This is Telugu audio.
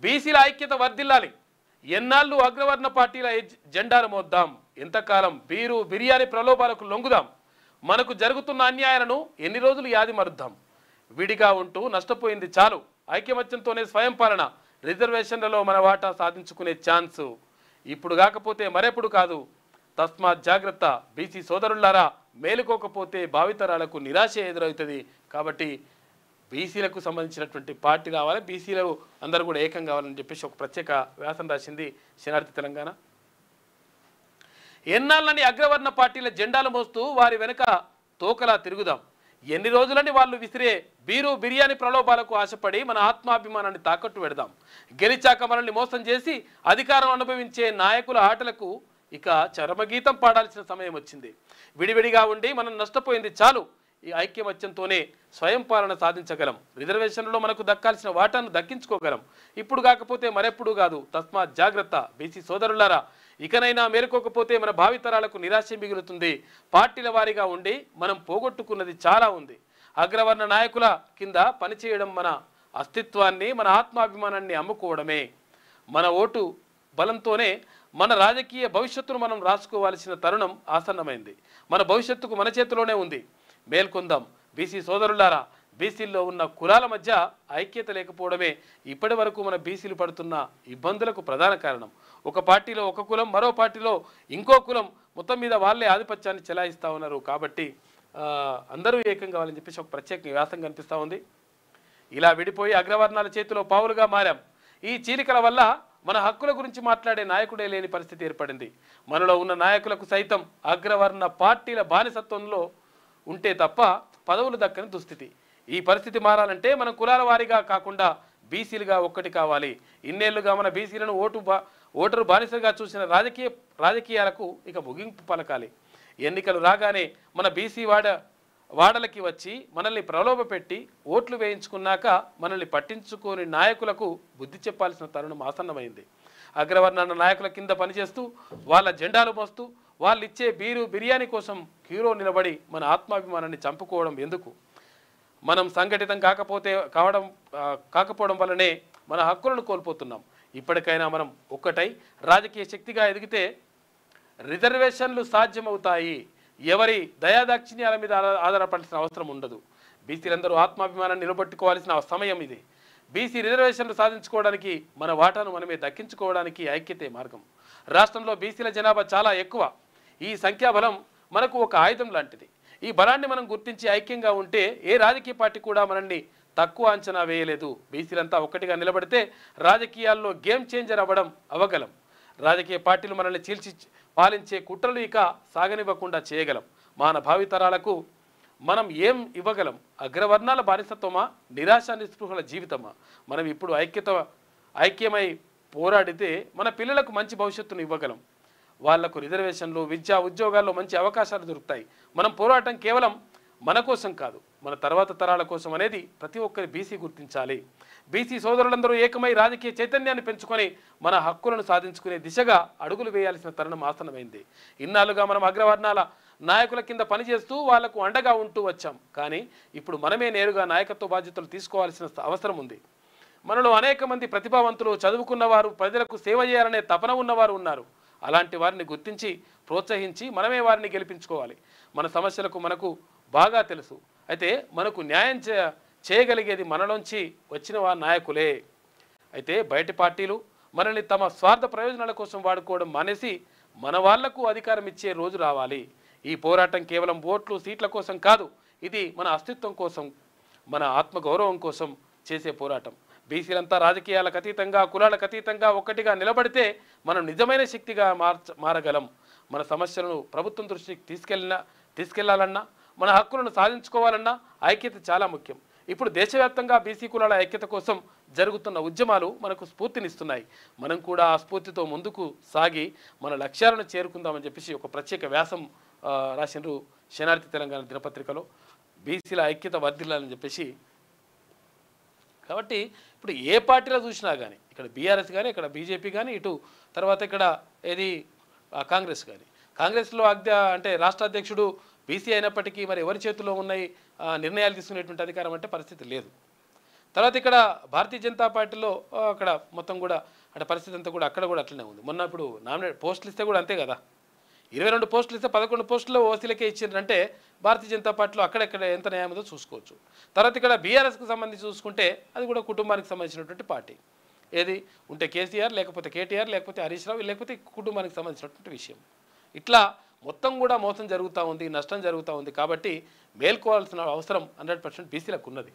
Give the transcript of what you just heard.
బీసీల ఐక్యత వర్ధిల్లాలి. ఎన్నాళ్ళు అగ్రవర్ణ పార్టీల జెండాలు మోద్దాం? ఎంతకాలం బీరు బిర్యానీ ప్రలోభాలకు లొంగుదాం? మనకు జరుగుతున్న అన్యాయాలను ఎన్ని రోజులు యాది మరుద్దాం? విడిగా ఉంటూ నష్టపోయింది చాలు. ఐక్యమత్యంతోనే స్వయం పాలన, రిజర్వేషన్లలో మన వాటా సాధించుకునే ఛాన్సు ఇప్పుడు కాకపోతే మరెప్పుడు కాదు. తస్మాత్ జాగ్రత్త బీసీ సోదరులారా, మేలుకోకపోతే భావితరాలకు నిరాశ ఎదురవుతుంది. కాబట్టి బీసీలకు సంబంధించినటువంటి పార్టీ రావాలి, బీసీలు అందరూ కూడా ఏకం కావాలని చెప్పేసి ఒక ప్రత్యేక వ్యాసం రాసింది శనార్థి తెలంగాణ. ఎన్నాళ్ళని అగ్రవర్ణ పార్టీల జెండాలు మోస్తూ వారి వెనుక తోకలా తిరుగుదాం? ఎన్ని రోజులని వాళ్ళు విసిరే బీరు బిర్యానీ ప్రలోభాలకు ఆశపడి మన ఆత్మాభిమానాన్ని తాకట్టు పెడదాం? గెలిచాక మనల్ని మోసం చేసి అధికారం అనుభవించే నాయకుల ఆటలకు ఇక చరమగీతం పాడాల్సిన సమయం వచ్చింది. విడివిడిగా ఉండి మనం నష్టపోయింది చాలు. ఈ ఐక్యమత్యంతోనే స్వయం పాలన సాధించగలం. రిజర్వేషన్లో మనకు దక్కాల్సిన వాటాను దక్కించుకోగలం. ఇప్పుడు కాకపోతే మరెప్పుడు కాదు. తస్మాత్ జాగ్రత్త బీసీ సోదరులారా, ఇకనైనా మేలుకోకపోతే మన భావితరాలకు నిరాశ మిగులుతుంది. పార్టీల వారీగా ఉండి మనం పోగొట్టుకున్నది చాలా ఉంది. అగ్రవర్ణ నాయకుల కింద పనిచేయడం మన అస్తిత్వాన్ని, మన ఆత్మాభిమానాన్ని అమ్ముకోవడమే. మన ఓటు బలంతోనే మన రాజకీయ భవిష్యత్తును మనం రాసుకోవాల్సిన తరుణం ఆసన్నమైంది. మన భవిష్యత్తుకు మన చేతిలోనే ఉంది. మేల్కొందాం బీసీ సోదరులారా. బీసీల్లో ఉన్న కులాల మధ్య ఐక్యత లేకపోవడమే ఇప్పటి వరకు మన బీసీలు పడుతున్న ఇబ్బందులకు ప్రధాన కారణం. ఒక పార్టీలో ఒక కులం, మరో పార్టీలో ఇంకో కులం, మొత్తం మీద వాళ్ళే ఆధిపత్యాన్ని చెలాయిస్తూ ఉన్నారు. కాబట్టి అందరూ ఏకం కావాలని చెప్పేసి ఒక ప్రత్యేక వ్యాసం కనిపిస్తూ ఉంది. ఇలా విడిపోయి అగ్రవర్ణాల చేతిలో పావులుగా మారాం. ఈ చీలికల వల్ల మన హక్కుల గురించి మాట్లాడే నాయకుడే లేని పరిస్థితి ఏర్పడింది. మనలో ఉన్న నాయకులకు సైతం అగ్రవర్ణ పార్టీల బానిసత్వంలో ఉంటే తప్ప పదవులు దక్కని దుస్థితి. ఈ పరిస్థితి మారాలంటే మనం కులాల వారీగా కాకుండా బీసీలుగా ఒక్కటి కావాలి. ఇన్నేళ్లుగా మన బీసీలను ఓటరు బానిసగా చూసిన రాజకీయాలకు ఇక ముగింపు పలకాలి. ఎన్నికలు రాగానే మన బీసీ వాడలకి వచ్చి మనల్ని ప్రలోభపెట్టి ఓట్లు వేయించుకున్నాక మనల్ని పట్టించుకోని నాయకులకు బుద్ధి చెప్పాల్సిన తరుణం ఆసన్నమైంది. అగ్రవర్ణ నాయకుల కింద పనిచేస్తూ వాళ్ళ జెండాలు మోస్తూ వాళ్ళు ఇచ్చే బీరు బిర్యానీ కోసం క్యూలో నిలబడి మన ఆత్మాభిమానాన్ని చంపుకోవడం ఎందుకు? మనం సంఘటితం కాకపోవడం వల్లనే మన హక్కులను కోల్పోతున్నాం. ఇప్పటికైనా మనం ఒక్కటై రాజకీయ శక్తిగా ఎదిగితే రిజర్వేషన్లు సాధ్యమవుతాయి. ఎవరి దయాదాక్షిణ్యాల మీద ఆధారపడాల్సిన అవసరం ఉండదు. బీసీలందరూ ఆత్మాభిమానాన్ని నిలబెట్టుకోవాల్సిన సమయం ఇది. బీసీ రిజర్వేషన్లు సాధించుకోవడానికి, మన వాటాను మనమే దక్కించుకోవడానికి ఐక్యతే మార్గం. రాష్ట్రంలో బీసీల జనాభా చాలా ఎక్కువ. ఈ సంఖ్యాబలం మనకు ఒక ఆయుధం లాంటిది. ఈ బలాన్ని మనం గుర్తించి ఐక్యంగా ఉంటే ఏ రాజకీయ పార్టీ కూడా మనల్ని తక్కువ అంచనా వేయలేదు. బీసీలంతా ఒక్కటిగా నిలబడితే రాజకీయాల్లో గేమ్ చేంజర్ అవ్వగలం. రాజకీయ పార్టీలు మనల్ని చీల్చి పాలించే కుట్రలు ఇక సాగనివ్వకుండా చేయగలం. మన భావితరాలకు మనం ఏం ఇవ్వగలం? అగ్రవర్ణాల బానిసత్వమా, నిరాశ నిస్పృహల జీవితమా? మనం ఇప్పుడు ఐక్యమై పోరాడితే మన పిల్లలకు మంచి భవిష్యత్తును ఇవ్వగలం. వాళ్లకు రిజర్వేషన్లు, విద్యా, ఉద్యోగాల్లో మంచి అవకాశాలు దొరుకుతాయి. మనం పోరాటం కేవలం మన కోసం కాదు, మన తర్వాత తరాల కోసం అనేది ప్రతి ఒక్కరి బీసీ గుర్తించాలి. బీసీ సోదరులందరూ ఏకమై రాజకీయ చైతన్యాన్ని పెంచుకొని మన హక్కులను సాధించుకునే దిశగా అడుగులు వేయాల్సిన తరుణం ఆసన్నమైంది. ఇన్నాళ్ళుగా మనం అగ్రవర్ణాల నాయకుల కింద పనిచేస్తూ వాళ్లకు అండగా ఉంటూ వచ్చాం. కానీ ఇప్పుడు మనమే నేరుగా నాయకత్వ బాధ్యతలు తీసుకోవాల్సిన అవసరం ఉంది. మనలో అనేక మంది ప్రతిభావంతులు, చదువుకున్నవారు, ప్రజలకు సేవ చేయాలనే తపన ఉన్నవారు ఉన్నారు. అలాంటి వారిని గుర్తించి ప్రోత్సహించి మనమే వారిని గెలిపించుకోవాలి. మన సమస్యలకు మనకు బాగా తెలుసు. అయితే మనకు న్యాయం చేయగలిగేది మనలోంచి వచ్చిన వారి నాయకులే. అయితే బయటి పార్టీలు మనల్ని తమ స్వార్థ ప్రయోజనాల కోసం వాడుకోవడం మానేసి మన వాళ్లకు అధికారం ఇచ్చే రోజు రావాలి. ఈ పోరాటం కేవలం ఓట్లు, సీట్ల కోసం కాదు. ఇది మన అస్తిత్వం కోసం, మన ఆత్మగౌరవం కోసం చేసే పోరాటం. బీసీలంతా రాజకీయాలకు అతీతంగా, కులాలకు అతీతంగా ఒక్కటిగా నిలబడితే మనం నిజమైన శక్తిగా మారగలం. మన సమస్యలను ప్రభుత్వం దృష్టికి తీసుకెళ్లాలన్నా, మన హక్కులను సాధించుకోవాలన్నా ఐక్యత చాలా ముఖ్యం. ఇప్పుడు దేశవ్యాప్తంగా బీసీ కులాల ఐక్యత కోసం జరుగుతున్న ఉద్యమాలు మనకు స్ఫూర్తినిస్తున్నాయి. మనం కూడా ఆ స్ఫూర్తితో ముందుకు సాగి మన లక్ష్యాలను చేరుకుందామని చెప్పేసి ఒక ప్రత్యేక వ్యాసం రాసినారు శనార్థి తెలంగాణ దినపత్రికలో. బీసీల ఐక్యత వర్ధిల్లాలని చెప్పేసి. కాబట్టి ఇప్పుడు ఏ పార్టీలో చూసినా కానీ, ఇక్కడ బీఆర్ఎస్ కానీ, ఇక్కడ బీజేపీ కానీ, ఇటు తర్వాత ఇక్కడ ఏది కాంగ్రెస్ కానీ, కాంగ్రెస్లో అంటే రాష్ట్ర అధ్యక్షుడు బీసీ అయినప్పటికీ మరి ఎవరి చేతుల్లో ఉన్నాయి నిర్ణయాలు తీసుకునేటువంటి అధికారం అంటే పరిస్థితి లేదు. తర్వాత ఇక్కడ భారతీయ జనతా పార్టీలో అక్కడ మొత్తం కూడా అంటే పరిస్థితి అంతా కూడా అక్కడ కూడా అట్లనే ఉంది. మొన్న ఇప్పుడు నామినేట్ పోస్టులు ఇస్తే కూడా అంతే కదా, 22 పోస్టులు ఇస్తే 11 పోస్టులు ఓసీలకే ఇచ్చిందంటే భారతీయ జనతా పార్టీలో అక్కడెక్కడ ఎంత న్యాయం ఉందో చూసుకోవచ్చు. తర్వాత ఇక్కడ బీఆర్ఎస్కి సంబంధించి చూసుకుంటే అది కూడా కుటుంబానికి సంబంధించినటువంటి పార్టీ. ఏది ఉంటే కేసీఆర్, లేకపోతే కేటీఆర్, లేకపోతే హరీష్ రావు, లేకపోతే కుటుంబానికి సంబంధించినటువంటి విషయం. ఇట్లా మొత్తం కూడా మోసం జరుగుతూ ఉంది, నష్టం జరుగుతూ ఉంది. కాబట్టి మేల్కోవాల్సిన అవసరం 100% బీసీలకు ఉన్నది.